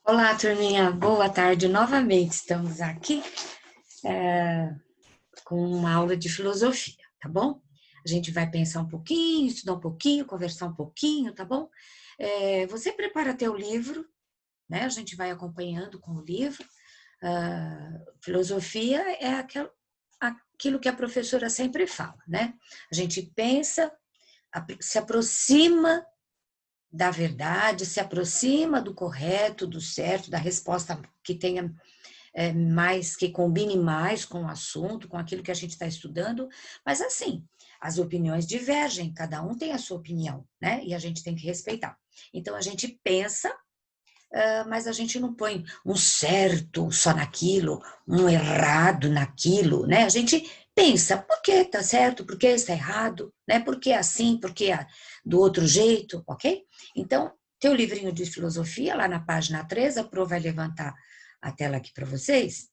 Olá, turminha. Boa tarde. Novamente estamos aqui com uma aula de filosofia, tá bom? A gente vai pensar um pouquinho, estudar um pouquinho, conversar um pouquinho, tá bom? Você prepara teu livro, né? A gente vai acompanhando com o livro. Filosofia é aquilo que a professora sempre fala, né? A gente pensa, se aproxima da verdade, se aproxima do correto, do certo, da resposta que tenha mais, que combine mais com o assunto, com aquilo que a gente está estudando, mas assim, as opiniões divergem, cada um tem a sua opinião, né? E a gente tem que respeitar. Então a gente pensa, mas a gente não põe um certo só naquilo, um errado naquilo, né? A gente pensa, por que está certo, por que está errado, né? Por que assim, por que do outro jeito, ok? Então, teu livrinho de filosofia, lá na página 3, a Pro vai levantar a tela aqui para vocês,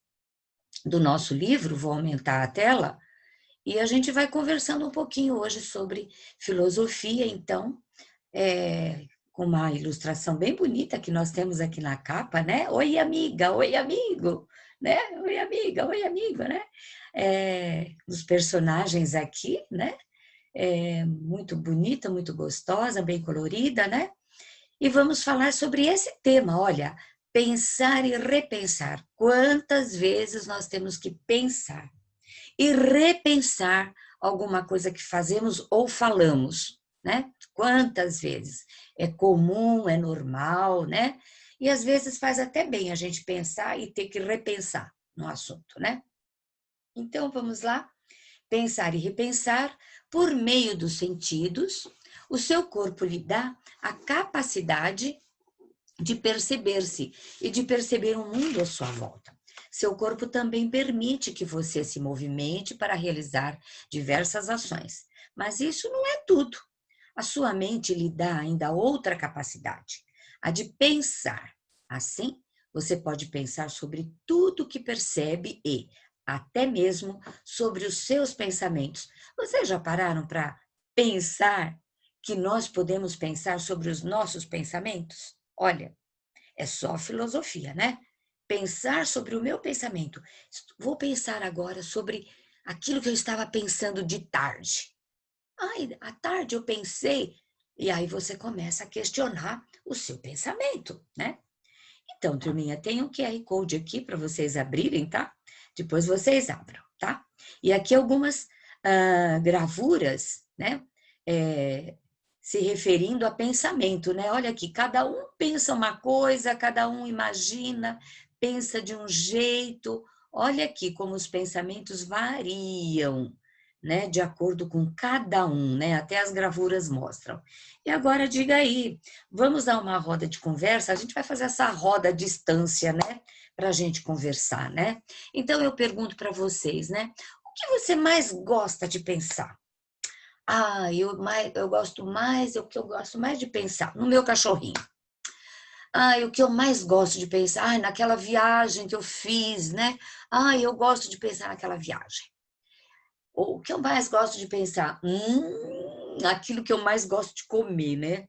do nosso livro, vou aumentar a tela, e a gente vai conversando um pouquinho hoje sobre filosofia, então, com uma ilustração bem bonita que nós temos aqui na capa, né? Oi, amiga, oi, amigo, né? Oi, amiga, oi, amigo, né? Os personagens aqui, né? Muito bonita, muito gostosa, bem colorida, né? E vamos falar sobre esse tema, olha, pensar e repensar. Quantas vezes nós temos que pensar e repensar alguma coisa que fazemos ou falamos, né? Quantas vezes? É comum, é normal, né? E às vezes faz até bem a gente pensar e ter que repensar no assunto, né? Então vamos lá, pensar e repensar por meio dos sentidos. O seu corpo lhe dá a capacidade de perceber-se e de perceber o mundo à sua volta. Seu corpo também permite que você se movimente para realizar diversas ações, mas isso não é tudo. A sua mente lhe dá ainda outra capacidade, a de pensar. Assim, você pode pensar sobre tudo que percebe e até mesmo sobre os seus pensamentos. Vocês já pararam para pensar que nós podemos pensar sobre os nossos pensamentos? Olha, é só filosofia, né? Pensar sobre o meu pensamento. Vou pensar agora sobre aquilo que eu estava pensando de tarde. Ai, à tarde eu pensei. E aí você começa a questionar o seu pensamento, né? Então, turminha, tem um QR Code aqui para vocês abrirem, tá? Depois vocês abram, tá? E aqui algumas gravuras, né? Se referindo a pensamento, né? Olha aqui, cada um pensa uma coisa, cada um imagina, pensa de um jeito. Olha aqui como os pensamentos variam, né? De acordo com cada um, né? Até as gravuras mostram. E agora diga aí, vamos dar uma roda de conversa? A gente vai fazer essa roda à distância, né? Para a gente conversar, né? Então eu pergunto para vocês, né? O que você mais gosta de pensar? Eu gosto mais, o que eu gosto mais de pensar no meu cachorrinho. O que eu mais gosto de pensar, naquela viagem que eu fiz, né? Eu gosto de pensar naquela viagem. O que eu mais gosto de pensar? Aquilo que eu mais gosto de comer, né?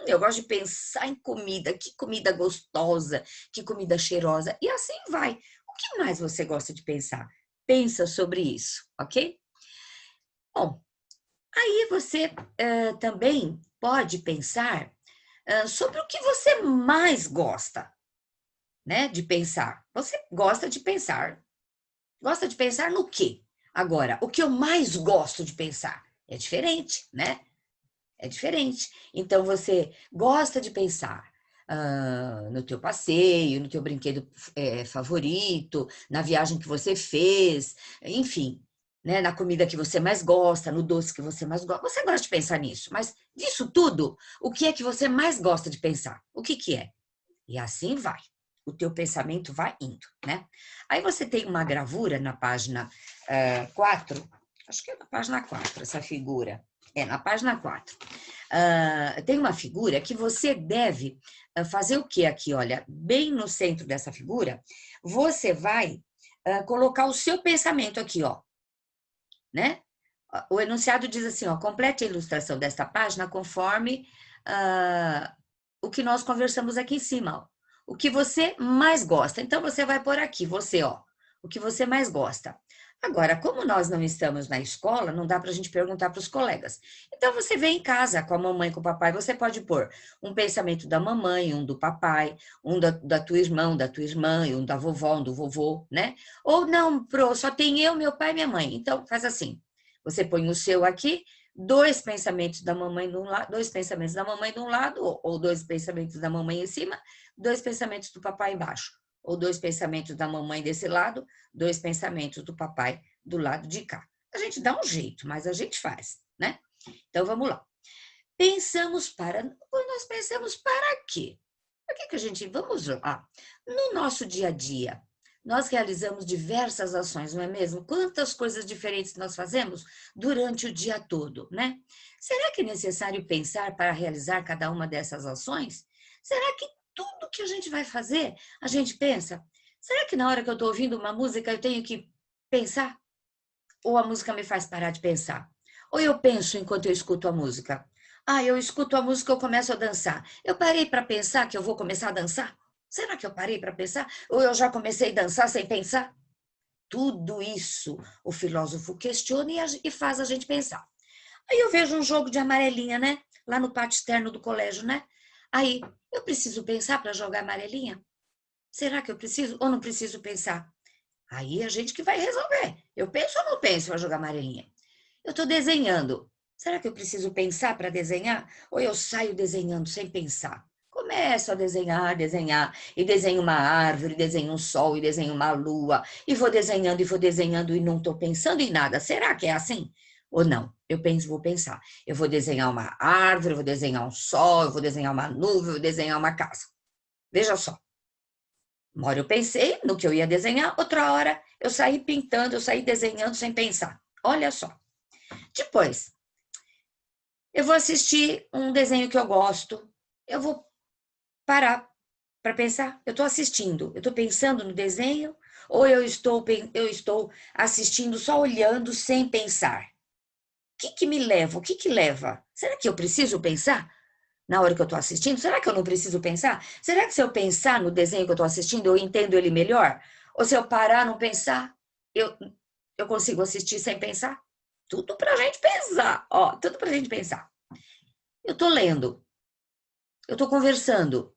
Eu gosto de pensar em comida, que comida gostosa, que comida cheirosa, e assim vai. O que mais você gosta de pensar? Pensa sobre isso, ok? Bom, aí você também pode pensar sobre o que você mais gosta, né, de pensar. Você gosta de pensar. Gosta de pensar no quê? Agora, o que eu mais gosto de pensar é diferente, né? É diferente. Então, você gosta de pensar no teu passeio, no teu brinquedo favorito, na viagem que você fez, enfim, né, na comida que você mais gosta, no doce que você mais gosta. Você gosta de pensar nisso, mas disso tudo, o que é que você mais gosta de pensar? O que que é? E assim vai. O teu pensamento vai indo, né? Aí você tem uma gravura na página 4, acho que é na página 4 essa figura. Na página 4. Tem uma figura que você deve fazer o que aqui? Olha, bem no centro dessa figura, você vai colocar o seu pensamento aqui, ó, né? O enunciado diz assim, ó, complete a ilustração desta página conforme o que nós conversamos aqui em cima, ó. o que você mais gosta. Então, você vai pôr aqui, você, ó, o que você mais gosta. Agora, como nós não estamos na escola, não dá para a gente perguntar para os colegas. Então, você vem em casa com a mamãe, com o papai, você pode pôr um pensamento da mamãe, um do papai, um da tua irmã, da tua irmã, um da vovó, um do vovô, né? Ou não, só tem eu, meu pai e minha mãe. Então, faz assim. Você põe o seu aqui, dois pensamentos da mamãe de um lado, dois pensamentos da mamãe de um lado, ou dois pensamentos da mamãe em cima, dois pensamentos do papai embaixo. Ou dois pensamentos da mamãe desse lado, dois pensamentos do papai do lado de cá. A gente dá um jeito, mas a gente faz, né? Então, vamos lá. Nós pensamos para quê? Para que a gente, vamos lá. No nosso dia a dia, nós realizamos diversas ações, não é mesmo? Quantas coisas diferentes nós fazemos durante o dia todo, né? Será que é necessário pensar para realizar cada uma dessas ações? Será que tudo que a gente vai fazer, a gente pensa? Será que na hora que eu estou ouvindo uma música eu tenho que pensar? Ou a música me faz parar de pensar? Ou eu penso enquanto eu escuto a música? Ah, eu escuto a música, eu começo a dançar. Eu parei para pensar que eu vou começar a dançar? Será que eu parei para pensar? Ou eu já comecei a dançar sem pensar? Tudo isso o filósofo questiona e faz a gente pensar. Aí eu vejo um jogo de amarelinha, né? Lá no pátio externo do colégio, né? Aí, eu preciso pensar para jogar amarelinha? Será que eu preciso ou não preciso pensar? Aí a gente que vai resolver. Eu penso ou não penso para jogar amarelinha? Eu estou desenhando. Será que eu preciso pensar para desenhar? Ou eu saio desenhando sem pensar? Começo a desenhar, desenhar, e desenho uma árvore, desenho um sol, e desenho uma lua, e vou desenhando e não estou pensando em nada. Será que é assim? Ou não? Eu penso, vou pensar. Eu vou desenhar uma árvore, eu vou desenhar um sol, eu vou desenhar uma nuvem, eu vou desenhar uma casa. Veja só. Uma hora eu pensei no que eu ia desenhar, outra hora eu saí pintando, eu saí desenhando sem pensar. Olha só. Depois, eu vou assistir um desenho que eu gosto, eu vou parar para pensar. Eu estou assistindo, eu estou pensando no desenho, ou eu estou assistindo só olhando sem pensar? O que me leva? O que leva? Será que eu preciso pensar na hora que eu estou assistindo? Será que eu não preciso pensar? Será que se eu pensar no desenho que eu estou assistindo, eu entendo ele melhor? Ou se eu parar, não pensar, eu, eu consigo assistir sem pensar? Tudo para a gente pensar, ó, tudo para a gente pensar. Eu estou lendo, eu estou conversando.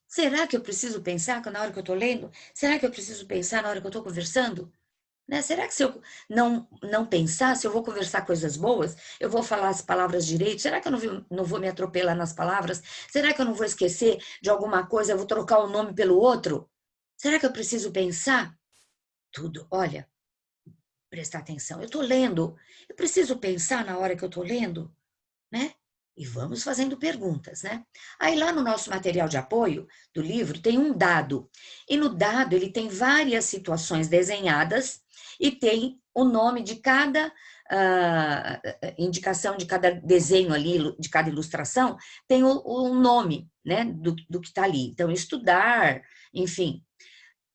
Será que eu preciso pensar na hora que eu estou lendo? Será que eu preciso pensar na hora que eu estou conversando? Né? Será que se eu não pensar, se eu vou conversar coisas boas, eu vou falar as palavras direito? Será que eu não vou me atropelar nas palavras? Será que eu não vou esquecer de alguma coisa, eu vou trocar um nome pelo outro? Será que eu preciso pensar? Tudo, olha, prestar atenção. Eu estou lendo, eu preciso pensar na hora que eu estou lendo, né? E vamos fazendo perguntas, né? Aí lá no nosso material de apoio do livro tem um dado. E no dado ele tem várias situações desenhadas e tem o nome de cada indicação de cada desenho ali, de cada ilustração, tem o nome, né, do que está ali. Então, estudar, enfim.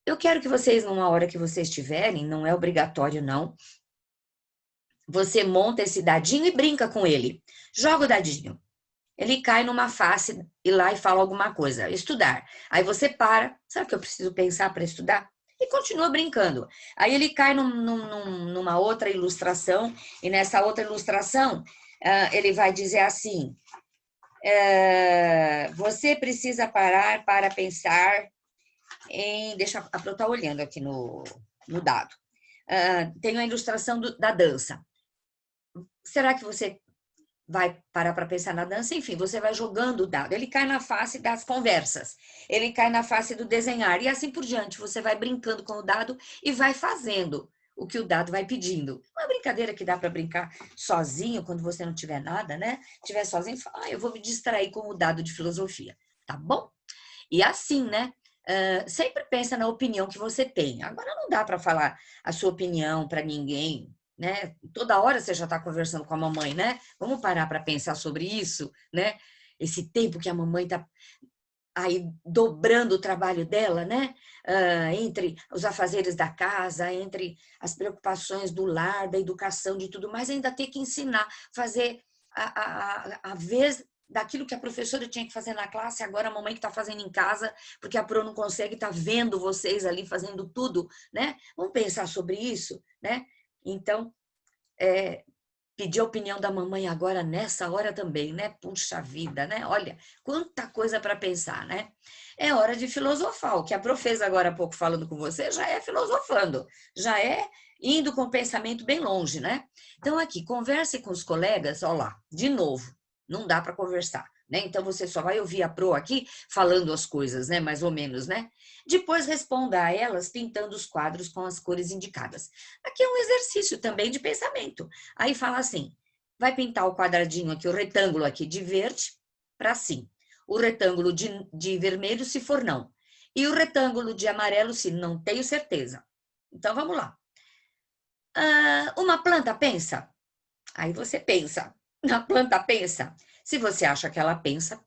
Eu quero que vocês, numa hora que vocês tiverem, não é obrigatório não, você monta esse dadinho e brinca com ele. Joga o dadinho. Ele cai numa face e lá e fala alguma coisa. Estudar. Aí você para. Sabe que eu preciso pensar para estudar? E continua brincando. Aí ele cai numa outra ilustração, e nessa outra ilustração, ele vai dizer assim: você precisa parar para pensar em. Deixa eu estar olhando aqui no dado. Tem a ilustração da dança. Será que você vai parar para pensar na dança? Enfim, você vai jogando o dado. Ele cai na face das conversas, ele cai na face do desenhar, e assim por diante. Você vai brincando com o dado e vai fazendo o que o dado vai pedindo. Uma brincadeira que dá para brincar sozinho, quando você não tiver nada, né? Tiver sozinho, fala, eu vou me distrair com o dado de filosofia, tá bom? E assim, né? Sempre pensa na opinião que você tem. Agora não dá para falar a sua opinião para ninguém, né? Toda hora você já está conversando com a mamãe, né? Vamos parar para pensar sobre isso, né? Esse tempo que a mamãe está aí dobrando o trabalho dela, né? Entre os afazeres da casa, entre as preocupações do lar, da educação, de tudo mais, ainda ter que ensinar, fazer a vez daquilo que a professora tinha que fazer na classe, agora a mamãe que está fazendo em casa, porque a Pro não consegue, está vendo vocês ali fazendo tudo, né? Vamos pensar sobre isso, né? Então, pedir a opinião da mamãe agora nessa hora também, né? Puxa vida, né? Olha, quanta coisa para pensar, né? É hora de filosofar. O que a Pro fez agora há pouco falando com você já é filosofando, já é indo com o pensamento bem longe, né? Então, aqui, converse com os colegas, ó lá, de novo, não dá para conversar, né? Então, você só vai ouvir a Pro aqui falando as coisas, né? Mais ou menos, né? Depois, responda a elas pintando os quadros com as cores indicadas. Aqui é um exercício também de pensamento. Aí fala assim, vai pintar o quadradinho aqui, o retângulo aqui de verde para sim. O retângulo de vermelho, se for não. E o retângulo de amarelo, se não tenho certeza. Então, vamos lá. Uma planta pensa? Aí você pensa. A planta pensa? Se você acha que ela pensa,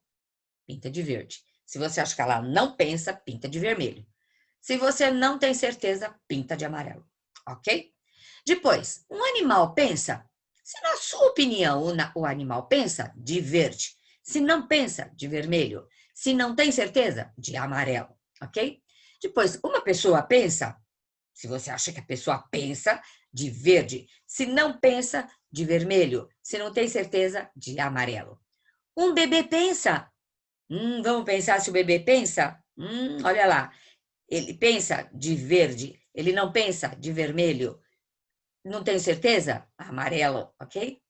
pinta de verde. Se você acha que ela não pensa, pinta de vermelho. Se você não tem certeza, pinta de amarelo. Ok? Depois, um animal pensa? Se na sua opinião o animal pensa, de verde. Se não pensa, de vermelho. Se não tem certeza, de amarelo. Ok? Depois, uma pessoa pensa? Se você acha que a pessoa pensa, de verde. Se não pensa, de vermelho. Se não tem certeza, de amarelo. Um bebê pensa? Vamos pensar se o bebê pensa? Olha lá. Ele pensa de verde. Ele não pensa de vermelho. Não tenho certeza? Amarelo, ok?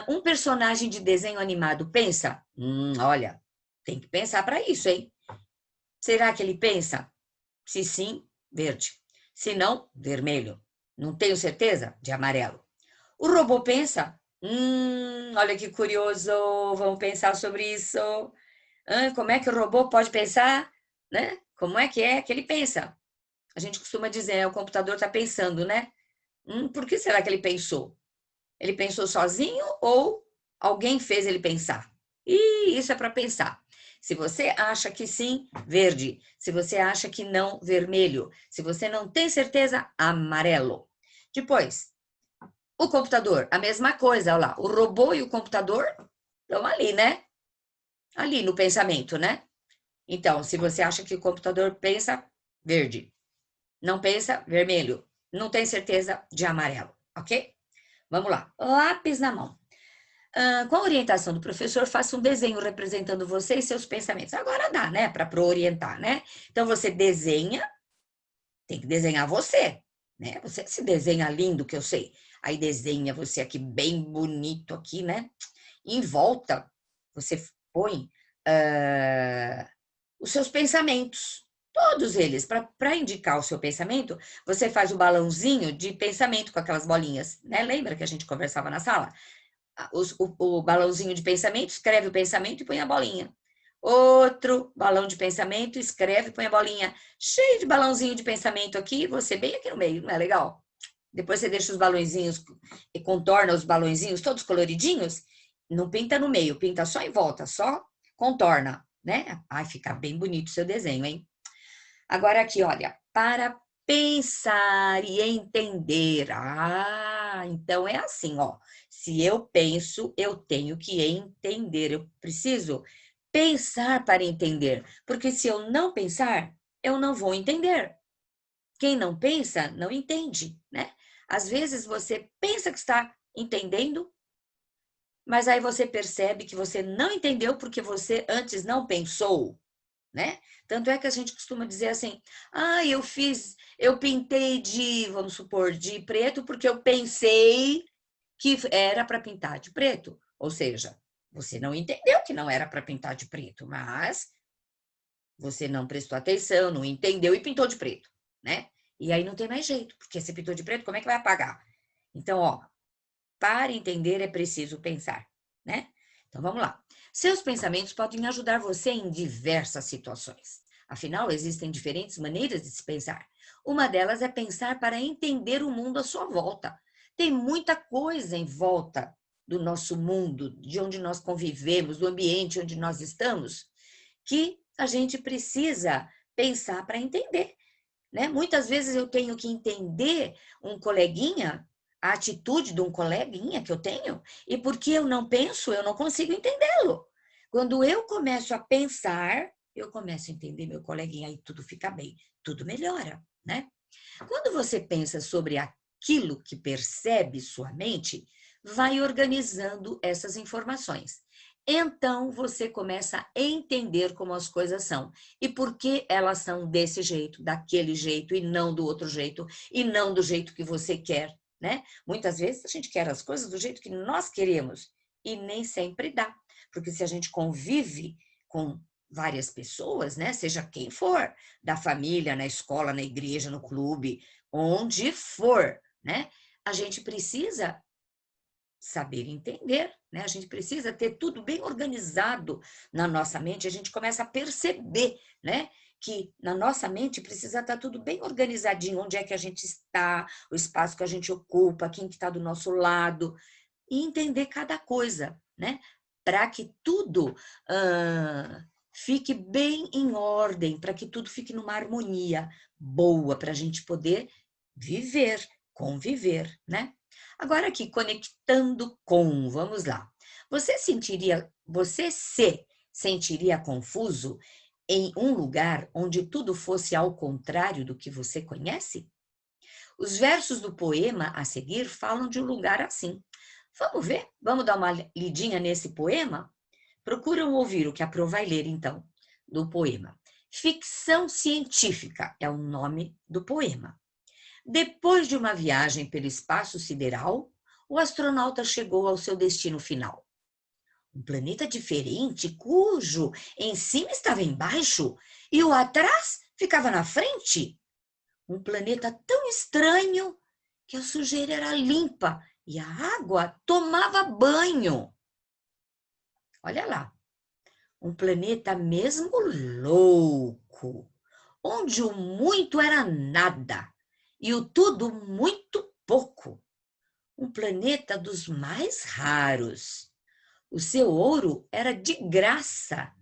Um personagem de desenho animado pensa? Olha, tem que pensar para isso, hein? Será que ele pensa? Se sim, verde. Se não, vermelho. Não tenho certeza? De amarelo. O robô pensa? Olha que curioso. Vamos pensar sobre isso. Como é que o robô pode pensar? Né? Como é que ele pensa? A gente costuma dizer, o computador está pensando, né? Por que será que ele pensou? Ele pensou sozinho ou alguém fez ele pensar? E isso é para pensar. Se você acha que sim, verde. Se você acha que não, vermelho. Se você não tem certeza, amarelo. Depois, o computador, a mesma coisa, olha lá. O robô e o computador estão ali, né? Ali no pensamento, né? Então, se você acha que o computador pensa, verde. Não pensa, vermelho. Não tem certeza, de amarelo, ok? Vamos lá. Lápis na mão. Com a orientação do professor, faça um desenho representando você e seus pensamentos. Agora dá, né? Para orientar, né? Então, você desenha, tem que desenhar você, né? Você se desenha lindo, que eu sei. Aí desenha você aqui bem bonito aqui, né? Em volta, você põe os seus pensamentos. Todos eles. Para indicar o seu pensamento, você faz o balãozinho de pensamento com aquelas bolinhas, né? Lembra que a gente conversava na sala? O balãozinho de pensamento, escreve o pensamento e põe a bolinha. Outro balão de pensamento, escreve e põe a bolinha. Cheio de balãozinho de pensamento aqui, você bem aqui no meio, não é legal? Depois você deixa os balõezinhos e contorna os balõezinhos todos coloridinhos. Não pinta no meio, pinta só em volta, só contorna, né? Ai, fica bem bonito o seu desenho, hein? Agora aqui, olha, para pensar e entender. Então é assim, ó. Se eu penso, eu tenho que entender. Eu preciso pensar para entender, porque se eu não pensar, eu não vou entender. Quem não pensa, não entende, né? Às vezes você pensa que está entendendo, mas aí você percebe que você não entendeu porque você antes não pensou, né? Tanto é que a gente costuma dizer assim: eu pintei de, vamos supor, de preto porque eu pensei que era para pintar de preto. Ou seja, você não entendeu que não era para pintar de preto, mas você não prestou atenção, não entendeu e pintou de preto, né? E aí não tem mais jeito, porque você pintou de preto, como é que vai apagar? Então, ó, para entender é preciso pensar, né? Então vamos lá. Seus pensamentos podem ajudar você em diversas situações. Afinal, existem diferentes maneiras de se pensar. Uma delas é pensar para entender o mundo à sua volta. Tem muita coisa em volta do nosso mundo, de onde nós convivemos, do ambiente onde nós estamos, que a gente precisa pensar para entender, né? Muitas vezes eu tenho que entender um coleguinha, a atitude de um coleguinha que eu tenho, e porque eu não penso, eu não consigo entendê-lo. Quando eu começo a pensar, eu começo a entender meu coleguinha, aí tudo fica bem, tudo melhora, né? Quando você pensa sobre aquilo que percebe sua mente, vai organizando essas informações. Então, você começa a entender como as coisas são e por que elas são desse jeito, daquele jeito e não do outro jeito e não do jeito que você quer, né? Muitas vezes a gente quer as coisas do jeito que nós queremos e nem sempre dá, porque se a gente convive com várias pessoas, né, seja quem for, da família, na escola, na igreja, no clube, onde for, né? A gente precisa saber entender, né? A gente precisa ter tudo bem organizado na nossa mente, a gente começa a perceber, né? Que na nossa mente precisa estar tudo bem organizadinho, onde é que a gente está, o espaço que a gente ocupa, quem que está do nosso lado, e entender cada coisa, né? Para que tudo fique bem em ordem, para que tudo fique numa harmonia boa, para a gente poder viver, conviver, né? Agora aqui, conectando com, vamos lá. Você se sentiria confuso em um lugar onde tudo fosse ao contrário do que você conhece? Os versos do poema a seguir falam de um lugar assim. Vamos ver? Vamos dar uma lidinha nesse poema? Procuram ouvir o que a Pro vai ler, então, do poema. Ficção científica é o nome do poema. Depois de uma viagem pelo espaço sideral, o astronauta chegou ao seu destino final. Um planeta diferente, cujo em cima estava embaixo e o atrás ficava na frente. Um planeta tão estranho que a sujeira era limpa e a água tomava banho. Olha lá, um planeta mesmo louco, onde o muito era nada e o tudo muito pouco. Um planeta dos mais raros. O seu ouro era de graça.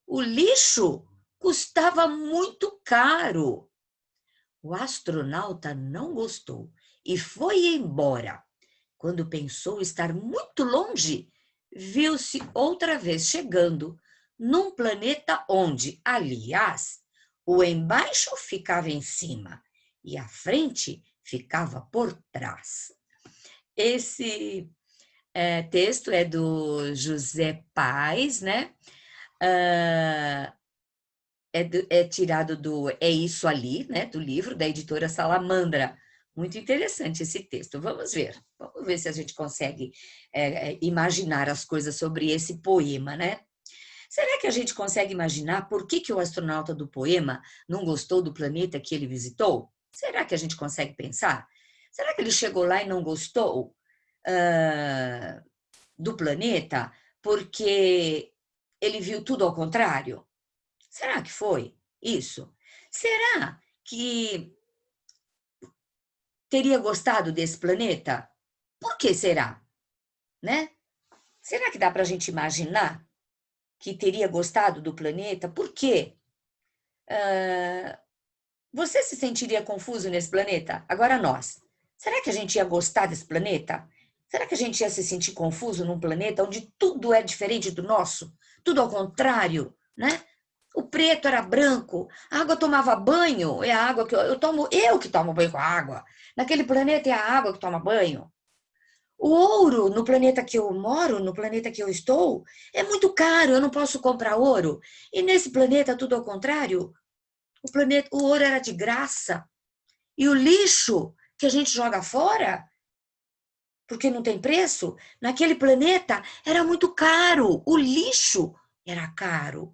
O lixo custava muito caro. O astronauta não gostou e foi embora. Quando pensou estar muito longe, viu-se outra vez chegando num planeta onde, aliás, o embaixo ficava em cima e a frente ficava por trás. Esse texto é do José Paz, né? É tirado do É Isso Ali, né? Do livro da editora Salamandra. Muito interessante esse texto. Vamos ver se a gente consegue imaginar as coisas sobre esse poema, né? Será que a gente consegue imaginar por que o astronauta do poema não gostou do planeta que ele visitou? Será que a gente consegue pensar? Será que ele chegou lá e não gostou do planeta porque ele viu tudo ao contrário? Será que foi isso? Será que teria gostado desse planeta? Por que será? Né? Será que dá para a gente imaginar que teria gostado do planeta? Por quê? Você se sentiria confuso nesse planeta? Agora nós. Será que a gente ia gostar desse planeta? Será que a gente ia se sentir confuso num planeta onde tudo é diferente do nosso? Tudo ao contrário, né? O preto era branco, a água tomava banho, é a água que eu que tomo banho com a água. Naquele planeta é a água que toma banho. O ouro no planeta que eu moro, no planeta que eu estou, é muito caro, eu não posso comprar ouro. E nesse planeta, tudo ao contrário, o ouro era de graça. E o lixo que a gente joga fora, porque não tem preço, naquele planeta era muito caro. O lixo era caro.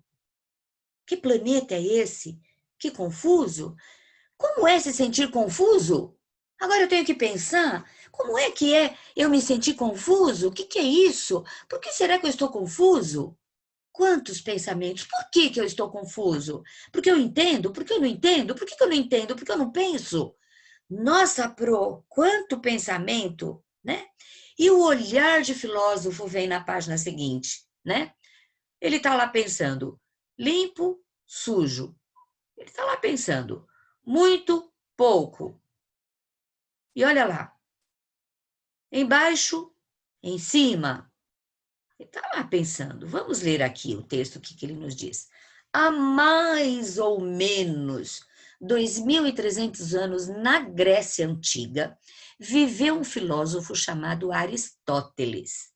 Que planeta é esse? Que confuso. Como é se sentir confuso? Agora eu tenho que pensar, como é que é eu me sentir confuso? O que é isso? Por que será que eu estou confuso? Quantos pensamentos? Por que eu estou confuso? Porque eu entendo? Porque eu não entendo? Por que eu não entendo? Porque eu não penso? Nossa, Pro, quanto pensamento, né? E o olhar de filósofo vem na página seguinte, né? Ele está lá pensando, limpo, sujo. Ele está lá pensando, muito, pouco. E olha lá, embaixo, em cima. Ele está lá pensando. Vamos ler aqui o texto, o que ele nos diz. Há mais ou menos 2.300 anos, na Grécia Antiga, viveu um filósofo chamado Aristóteles.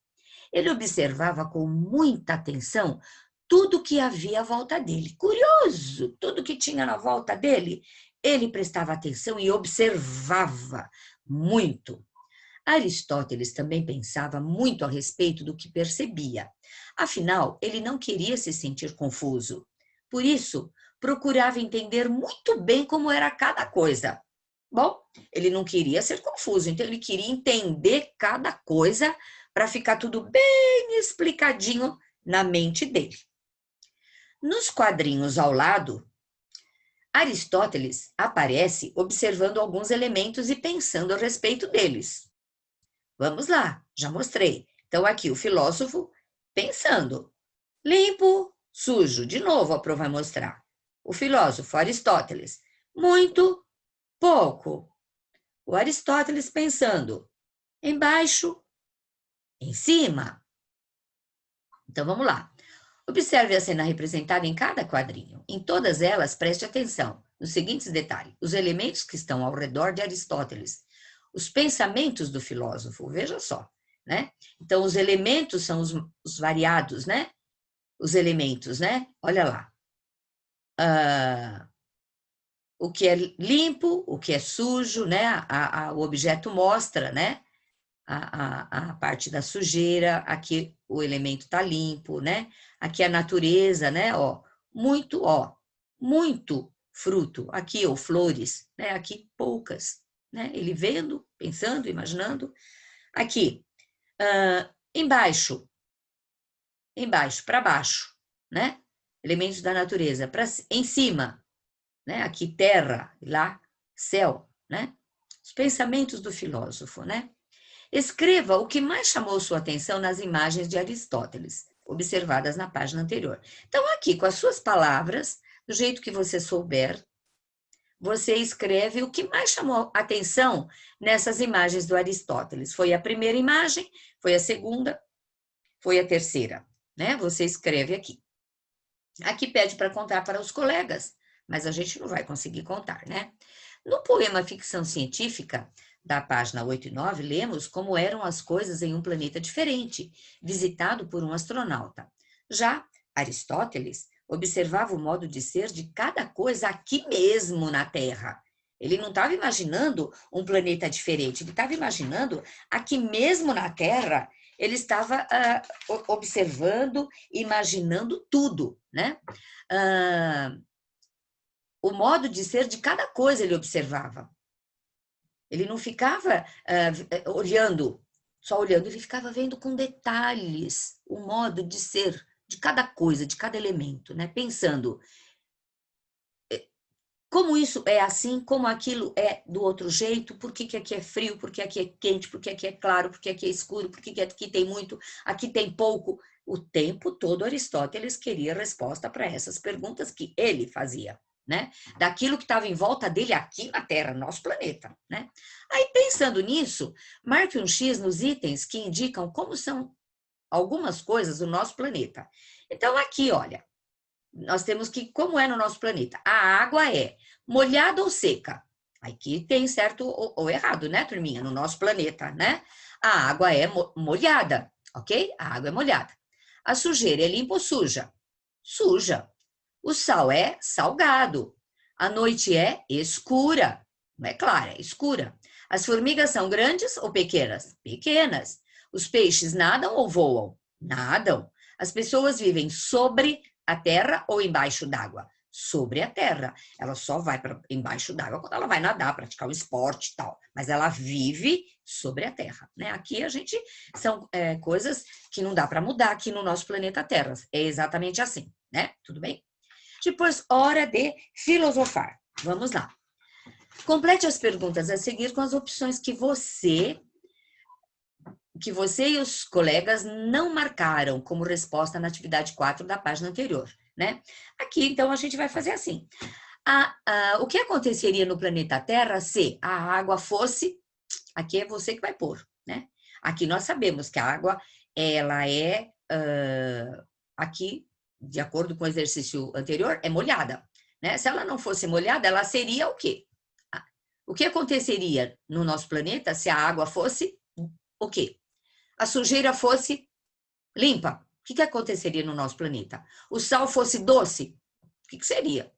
Ele observava com muita atenção tudo que havia à volta dele. Curioso, tudo que tinha na volta dele, ele prestava atenção e observava muito. Aristóteles também pensava muito a respeito do que percebia. Afinal, ele não queria se sentir confuso. Por isso, procurava entender muito bem como era cada coisa. Bom, ele não queria ser confuso, então ele queria entender cada coisa para ficar tudo bem explicadinho na mente dele. Nos quadrinhos ao lado, Aristóteles aparece observando alguns elementos e pensando a respeito deles. Vamos lá, já mostrei. Então, aqui o filósofo pensando. Limpo, sujo. De novo, a prova vai mostrar. O filósofo Aristóteles. Muito, pouco. O Aristóteles pensando. Embaixo, em cima. Então, vamos lá. Observe a cena representada em cada quadrinho. Em todas elas, preste atenção nos seguintes detalhes. Os elementos que estão ao redor de Aristóteles. Os pensamentos do filósofo, veja só, né? Então, os elementos são os variados, né? Os elementos, né? Olha lá. O que é limpo, o que é sujo, né? O objeto mostra, né? A parte da sujeira, aqui o elemento está limpo, né? Aqui a natureza, né? Ó, muito fruto. Aqui, ó, flores, né? Aqui poucas, né? Ele vendo, pensando, imaginando. Aqui, embaixo, para baixo, né? Elementos da natureza. Em cima, né? Aqui terra, lá céu, né? Os pensamentos do filósofo, né? Escreva o que mais chamou sua atenção nas imagens de Aristóteles, observadas na página anterior. Então, aqui, com as suas palavras, do jeito que você souber, você escreve o que mais chamou atenção nessas imagens do Aristóteles. Foi a primeira imagem, foi a segunda, foi a terceira, né? Você escreve aqui. Aqui pede para contar para os colegas, mas a gente não vai conseguir contar, né? No poema Ficção Científica, da página 8 e 9, lemos como eram as coisas em um planeta diferente, visitado por um astronauta. Já Aristóteles observava o modo de ser de cada coisa aqui mesmo na Terra. Ele não estava imaginando um planeta diferente, ele estava imaginando aqui mesmo na Terra, ele estava observando, imaginando tudo, né? O modo de ser de cada coisa ele observava. Ele não ficava olhando, só olhando, ele ficava vendo com detalhes o modo de ser de cada coisa, de cada elemento, né? Pensando como isso é assim, como aquilo é do outro jeito, por que aqui é frio, por que aqui é quente, por que aqui é claro, por que aqui é escuro, por que aqui tem muito, aqui tem pouco. O tempo todo Aristóteles queria resposta para essas perguntas que ele fazia, né? Daquilo que estava em volta dele aqui na Terra, nosso planeta, né? Aí, pensando nisso, marque um X nos itens que indicam como são algumas coisas do nosso planeta. Então, aqui, olha, nós temos que, como é no nosso planeta? A água é molhada ou seca? Aqui tem certo ou errado, né, turminha? No nosso planeta, né? A água é molhada, ok? A água é molhada. A sujeira é limpa ou suja? Suja. O sal é salgado. A noite é escura. Não é clara, é escura. As formigas são grandes ou pequenas? Pequenas. Os peixes nadam ou voam? Nadam. As pessoas vivem sobre a terra ou embaixo d'água? Sobre a terra. Ela só vai para embaixo d'água quando ela vai nadar, praticar um esporte e tal. Mas ela vive sobre a terra, né? Aqui a gente são coisas que não dá para mudar aqui no nosso planeta Terra. É exatamente assim, né? Tudo bem? Depois, hora de filosofar. Vamos lá. Complete as perguntas a seguir com as opções que você e os colegas não marcaram como resposta na atividade 4 da página anterior, né? Aqui, então, a gente vai fazer assim. O que aconteceria no planeta Terra se a água fosse... Aqui é você que vai pôr, né? Aqui nós sabemos que a água, ela é aqui, de acordo com o exercício anterior, é molhada, né? Se ela não fosse molhada, ela seria o quê? O que aconteceria no nosso planeta se a água fosse o quê? A sujeira fosse limpa. O que aconteceria no nosso planeta? O sal fosse doce? O que seria?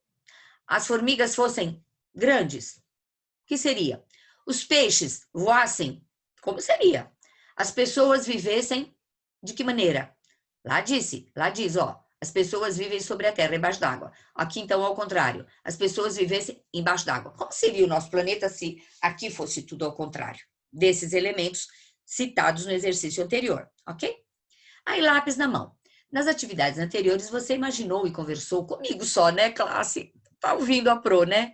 As formigas fossem grandes? O que seria? Os peixes voassem? Como seria? As pessoas vivessem de que maneira? Lá diz, ó, as pessoas vivem sobre a terra, embaixo d'água. Aqui, então, ao contrário, as pessoas vivessem embaixo d'água. Como seria o nosso planeta se aqui fosse tudo ao contrário? Desses elementos citados no exercício anterior, ok? Aí, lápis na mão. Nas atividades anteriores, você imaginou e conversou comigo só, né, classe? Tá ouvindo a pro, né?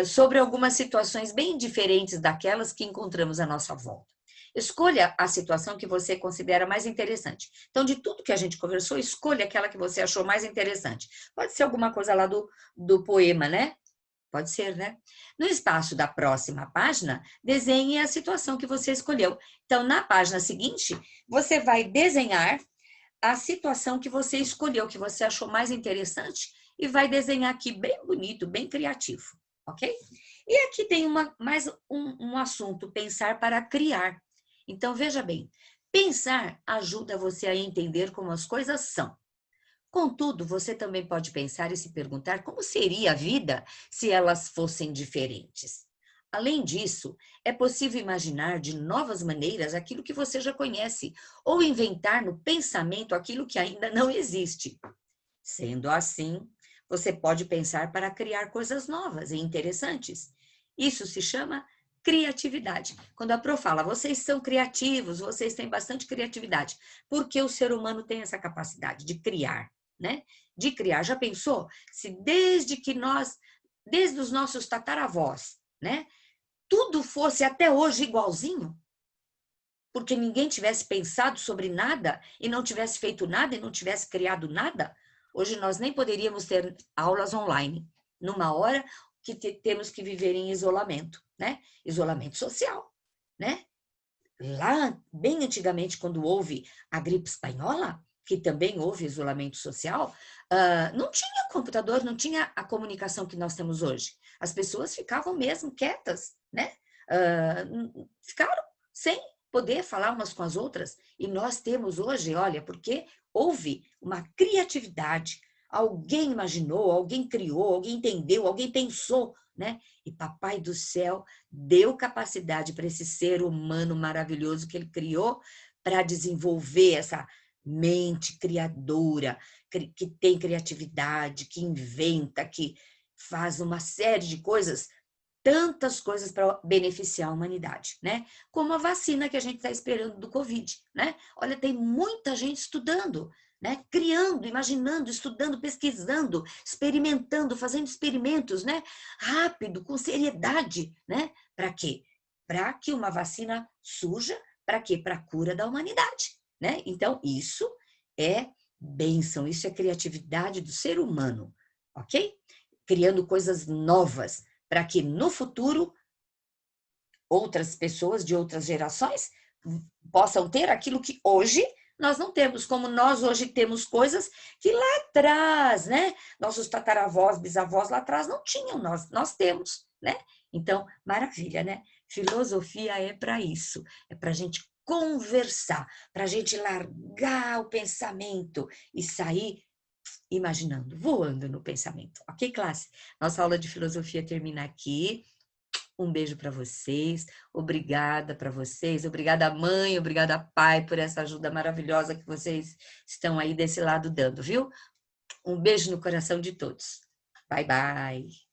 Sobre algumas situações bem diferentes daquelas que encontramos à nossa volta. Escolha a situação que você considera mais interessante. Então, de tudo que a gente conversou, escolha aquela que você achou mais interessante. Pode ser alguma coisa lá do poema, né? Pode ser, né? No espaço da próxima página, desenhe a situação que você escolheu. Então, na página seguinte, você vai desenhar a situação que você escolheu, que você achou mais interessante, e vai desenhar aqui bem bonito, bem criativo, ok? E aqui tem mais um assunto, pensar para criar. Então, veja bem, pensar ajuda você a entender como as coisas são. Contudo, você também pode pensar e se perguntar como seria a vida se elas fossem diferentes. Além disso, é possível imaginar de novas maneiras aquilo que você já conhece, ou inventar no pensamento aquilo que ainda não existe. Sendo assim, você pode pensar para criar coisas novas e interessantes. Isso se chama criatividade. Quando a Pro fala, vocês são criativos, vocês têm bastante criatividade, porque o ser humano tem essa capacidade de criar, né? De criar. Já pensou? Se desde os nossos tataravós, né? Tudo fosse até hoje igualzinho, porque ninguém tivesse pensado sobre nada e não tivesse feito nada e não tivesse criado nada, hoje nós nem poderíamos ter aulas online, numa hora que temos que viver em isolamento, né? Isolamento social, né? Lá, bem antigamente, quando houve a gripe espanhola, que também houve isolamento social, não tinha computador, não tinha a comunicação que nós temos hoje. As pessoas ficavam mesmo quietas, né? Ficaram sem poder falar umas com as outras. E nós temos hoje, olha, porque houve uma criatividade. Alguém imaginou, alguém criou, alguém entendeu, alguém pensou, né? E Papai do Céu deu capacidade para esse ser humano maravilhoso que ele criou para desenvolver essa mente criadora, que tem criatividade, que inventa, que faz uma série de coisas, tantas coisas para beneficiar a humanidade, né? Como a vacina que a gente está esperando do Covid, né? Olha, tem muita gente estudando, né? Criando, imaginando, estudando, pesquisando, experimentando, fazendo experimentos, né? Rápido, com seriedade, né? Para quê? Para que uma vacina surja, para quê? Para a cura da humanidade, né? Então, isso é bênção, isso é criatividade do ser humano, ok? Criando coisas novas, para que no futuro outras pessoas de outras gerações possam ter aquilo que hoje nós não temos, como nós hoje temos coisas que lá atrás, né? Nossos tataravós, bisavós lá atrás não tinham, nós temos, né? Então, maravilha, né? Filosofia é para isso, é para a gente conversar, para a gente largar o pensamento e sair imaginando, voando no pensamento. Ok, classe? Nossa aula de filosofia termina aqui. Um beijo para vocês, obrigada para vocês, obrigada mãe, obrigada pai por essa ajuda maravilhosa que vocês estão aí desse lado dando, viu? Um beijo no coração de todos. Bye, bye.